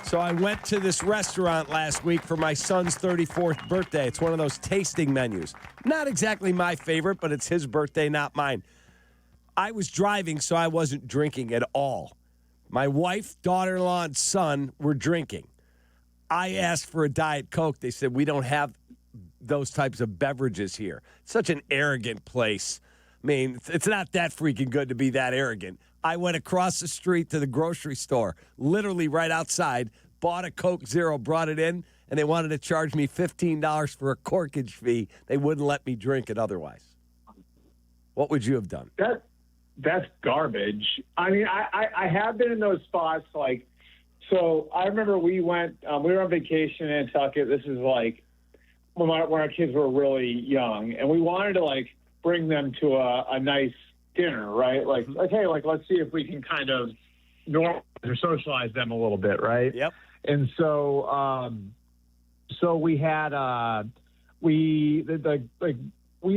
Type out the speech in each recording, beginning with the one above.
So I went to this restaurant last week for my son's 34th birthday. It's one of those tasting menus. Not exactly my favorite, but it's his birthday, not mine. I was driving, so I wasn't drinking at all. My wife, daughter-in-law, and son were drinking. I asked for a Diet Coke. They said, we don't have those types of beverages here. It's such an arrogant place. I mean, it's not that freaking good to be that arrogant. I went across the street to the grocery store, literally right outside, bought a Coke Zero, brought it in, and they wanted to charge me $15 for a corkage fee. They wouldn't let me drink it otherwise. What would you have done? That's garbage. I mean, I have been in those spots, like, so I remember we were on vacation in Nantucket. This is like when our kids were really young, and we wanted to, like, bring them to a nice dinner, right? Like, hey, like, let's see if we can kind of normalize or socialize them a little bit, right? Yep. And so, we had we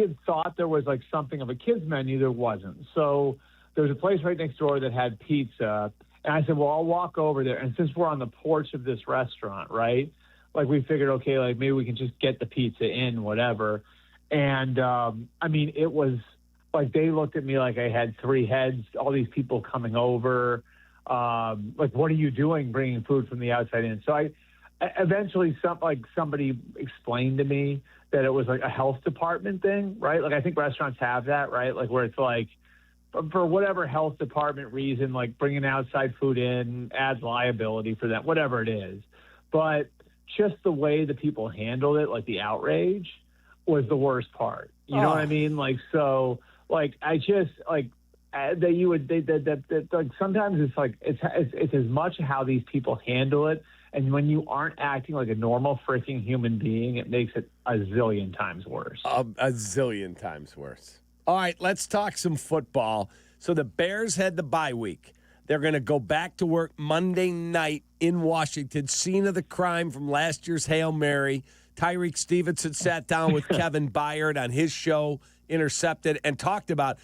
had thought there was like something of a kids menu. There wasn't. So there was a place right next door that had pizza, and I said, well, I'll walk over there. And since we're on the porch of this restaurant, right? Like, we figured, okay, like, maybe we can just get the pizza in, whatever. And I mean, it was like, they looked at me like I had three heads, all these people coming over. Like, what are you doing bringing food from the outside in? So I eventually, somebody explained to me that it was like a health department thing, right? Like, I think restaurants have that, right? Like, where it's like, for whatever health department reason, like, bringing outside food in adds liability for them, whatever it is. But just the way the people handled it, like the outrage, was the worst part. You know what I mean? Like, so, like, I just, like, like, sometimes it's like, it's as much how these people handle it. And when you aren't acting like a normal freaking human being, it makes it a zillion times worse. A zillion times worse. All right, let's talk some football. So the Bears had the bye week. They're going to go back to work Monday night in Washington, scene of the crime from last year's Hail Mary. Tyreek Stevenson sat down with Kevin Byard on his show, Intercepted, and talked about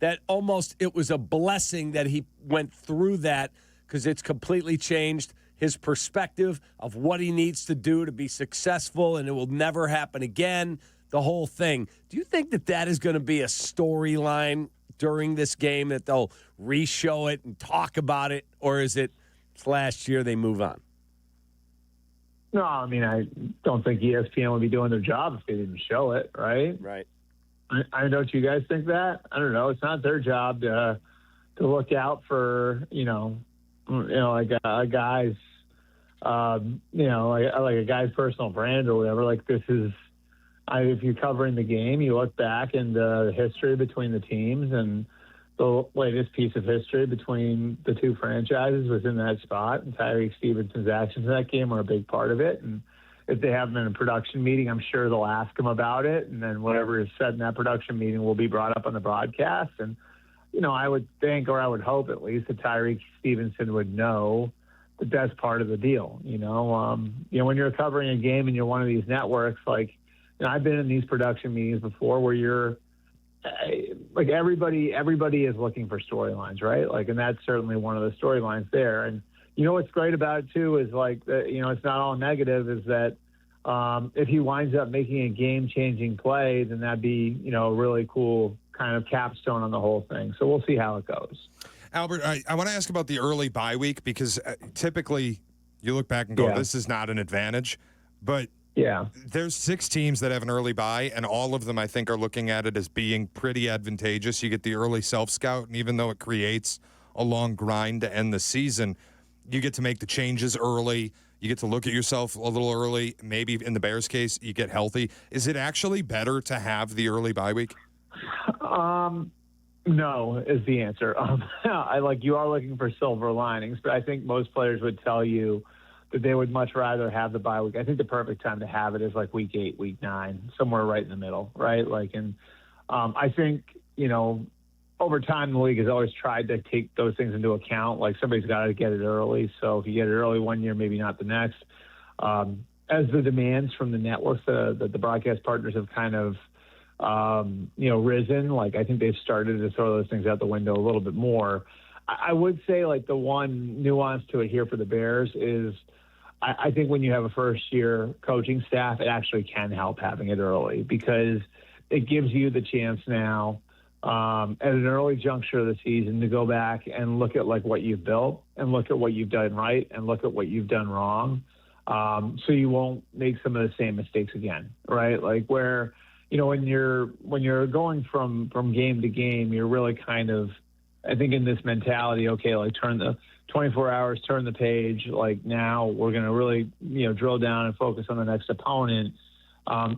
that almost it was a blessing that he went through that, because it's completely changed his perspective of what he needs to do to be successful, and it will never happen again, the whole thing. Do you think that is going to be a storyline during this game, that they'll re-show it and talk about it, or is it last year they move on? No, I mean, I don't think ESPN would be doing their job if they didn't show it, right? Right. I don't you guys think that? I don't know. It's not their job to look out for, like a guy's, like a guy's personal brand or whatever. Like, this is, if you're covering the game, you look back in the history between the teams, and the latest piece of history between the two franchises was in that spot, and Tyreek Stevenson's actions in that game are a big part of it. And if they have him in a production meeting, I'm sure they'll ask him about it, and then whatever is said in that production meeting will be brought up on the broadcast. And, I would think, or I would hope at least, that Tyreek Stevenson would know that that's part of the deal. When you're covering a game and you're one of these networks, like, I've been in these production meetings before where you're like, everybody is looking for storylines, right? Like, and that's certainly one of the storylines there. And what's great about it too is, like, it's not all negative, is that if he winds up making a game-changing play, then that'd be, a really cool kind of capstone on the whole thing. So we'll see how it goes. Albert, I want to ask about the early bye week, because typically you look back and go, this is not an advantage. But yeah, there's 6 teams that have an early bye, and all of them, I think, are looking at it as being pretty advantageous. You get the early self-scout, and even though it creates a long grind to end the season, you get to make the changes early. You get to look at yourself a little early. Maybe in the Bears' case, you get healthy. Is it actually better to have the early bye week? No, is the answer. You are looking for silver linings, but I think most players would tell you that they would much rather have the bye week. I think the perfect time to have it is like week 8, week 9, somewhere right in the middle, right? Like, and I think, over time, the league has always tried to take those things into account. Like, somebody's got to get it early. So if you get it early one year, maybe not the next. As the demands from the networks, the broadcast partners have kind of, risen, like, I think they've started to throw those things out the window a little bit more. I would say, like, the one nuance to it here for the Bears is I think when you have a first-year coaching staff, it actually can help having it early because it gives you the chance now at an early juncture of the season to go back and look at like what you've built and look at what you've done right and look at what you've done wrong. So you won't make some of the same mistakes again, right? Like where, when you're going from game to game, you're really kind of, I think in this mentality, okay, like turn the 24 hours, turn the page. Like now we're going to really, drill down and focus on the next opponent.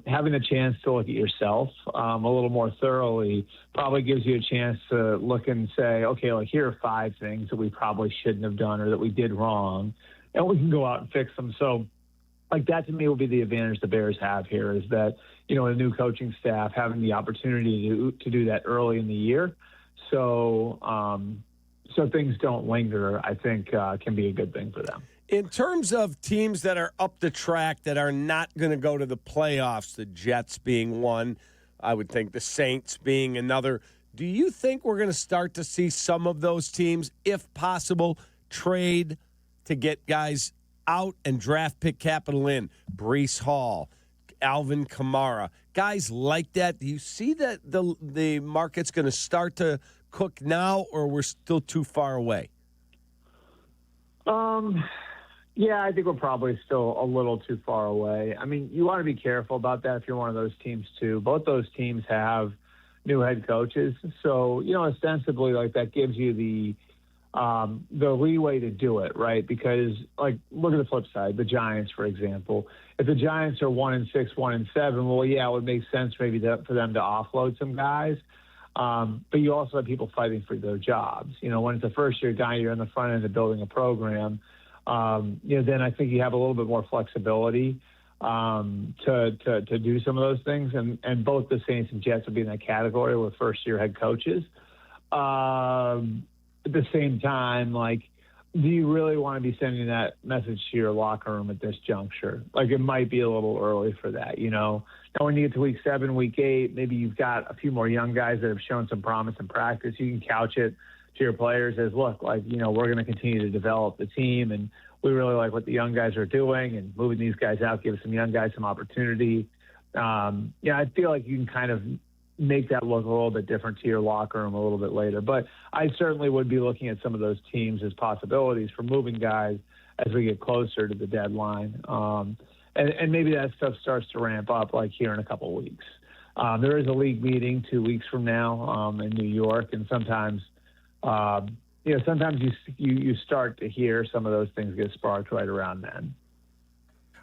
Having a chance to look at yourself a little more thoroughly probably gives you a chance to look and say, okay, like here are 5 things that we probably shouldn't have done or that we did wrong, and we can go out and fix them. So like that to me will be the advantage the Bears have here is that, a new coaching staff having the opportunity to do that early in the year. So things don't linger, I think can be a good thing for them. In terms of teams that are up the track that are not going to go to the playoffs, the Jets being one, I would think the Saints being another, do you think we're going to start to see some of those teams, if possible, trade to get guys out and draft pick capital in? Breece Hall, Alvin Kamara, guys like that. Do you see that the market's going to start to cook now, or we're still too far away? Yeah, I think we're probably still a little too far away. I mean, you want to be careful about that if you're one of those teams too. Both those teams have new head coaches, so ostensibly, like that gives you the leeway to do it, right? Because like, look at the flip side, the Giants, for example. If the Giants are 1-6, 1-7, well, yeah, it would make sense maybe for them to offload some guys. But you also have people fighting for their jobs. When it's a first-year guy, you're on the front end of building a program. Then I think you have a little bit more flexibility to do some of those things. And both the Saints and Jets would be in that category with first-year head coaches. At the same time, like, do you really want to be sending that message to your locker room at this juncture? Like, it might be a little early for that, Now, when you get to week 7, week 8, maybe you've got a few more young guys that have shown some promise in practice. You can couch it to your players as, look, like, we're going to continue to develop the team, and we really like what the young guys are doing, and moving these guys out gives some young guys some opportunity. I feel like you can kind of make that look a little bit different to your locker room a little bit later. But I certainly would be looking at some of those teams as possibilities for moving guys as we get closer to the deadline. And maybe that stuff starts to ramp up like here in a couple of weeks. There is a league meeting 2 weeks from now in New York, and sometimes you start to hear some of those things get sparked right around then.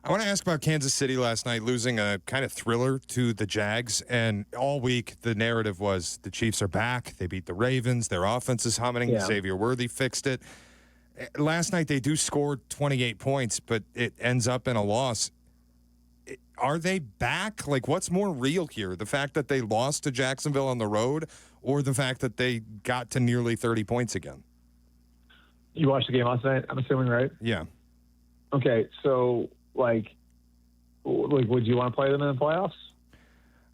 I want to ask about Kansas City last night losing a kind of thriller to the Jags, and all week the narrative was the Chiefs are back. They beat the Ravens. Their offense is humming. Yeah. Xavier Worthy fixed it. Last night they do score 28 points, but it ends up in a loss. Are they back? Like, what's more real here? The fact that they lost to Jacksonville on the road, or the fact that they got to nearly 30 points again? You watched the game last night, I'm assuming, right? Yeah. Okay, so like, would you want to play them in the playoffs?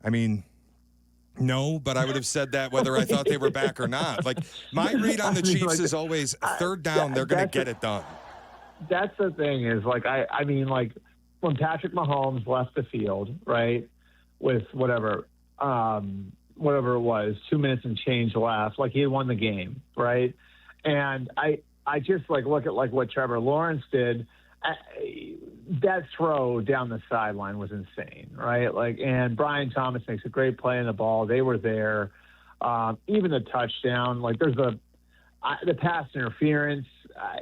I mean, no, but I would have said that whether I thought they were back or not. Like, my read on the Chiefs is always third down, they're going to get it done. That's the thing is, like, I mean, like, when Patrick Mahomes left the field, right, with whatever it was, 2 minutes and change left, like, he had won the game, right? And I just, like, look at, like, what Trevor Lawrence did. That throw down the sideline was insane, right? Like, and Brian Thomas makes a great play in the ball. They were there. Even the touchdown, like, there's the pass interference.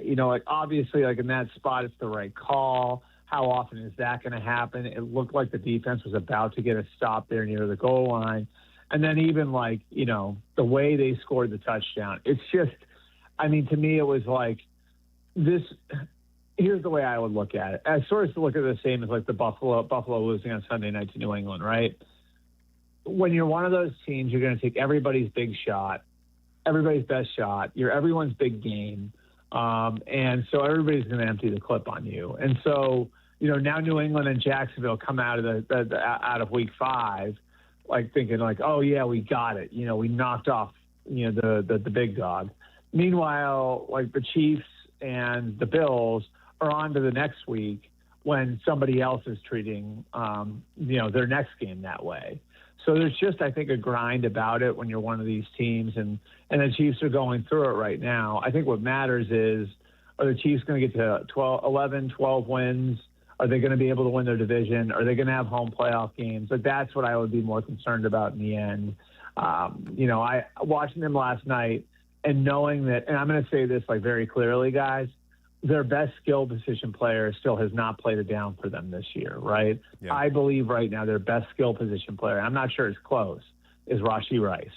Like, obviously, like, in that spot, it's the right call. How often is that going to happen? It looked like the defense was about to get a stop there near the goal line. And then even, like, the way they scored the touchdown, it's just, I mean, to me, it was like this. Here's the way I would look at it. I sort of look at it the same as like the Buffalo losing on Sunday night to New England, right? When you're one of those teams, you're going to take everybody's big shot, everybody's best shot, you're everyone's big game. And so everybody's going to empty the clip on you. And so, now New England and Jacksonville come out of out of week 5, like thinking like, oh yeah, we got it. We knocked off, the big dog. Meanwhile, like the Chiefs and the Bills are on to the next week, when somebody else is treating, their next game that way. So there's just, I think, a grind about it when you're one of these teams, and the Chiefs are going through it right now. I think what matters is, are the Chiefs going to get to 12 wins? Are they going to be able to win their division? Are they going to have home playoff games? Like, that's what I would be more concerned about in the end. I watching them last night and knowing that, and I'm going to say this like very clearly, guys, their best skill position player still has not played it down for them this year, right? Yeah. I believe right now their best skill position player, I'm not sure it's close, is Rashee Rice.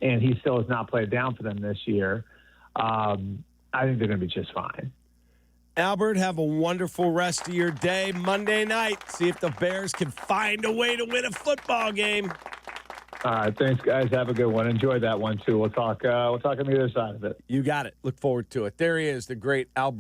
And he still has not played it down for them this year. I think they're going to be just fine. Albert, have a wonderful rest of your day. Monday night, see if the Bears can find a way to win a football game. All right, thanks, guys. Have a good one. Enjoy that one, too. We'll talk on the other side of it. You got it. Look forward to it. There he is, the great Albert.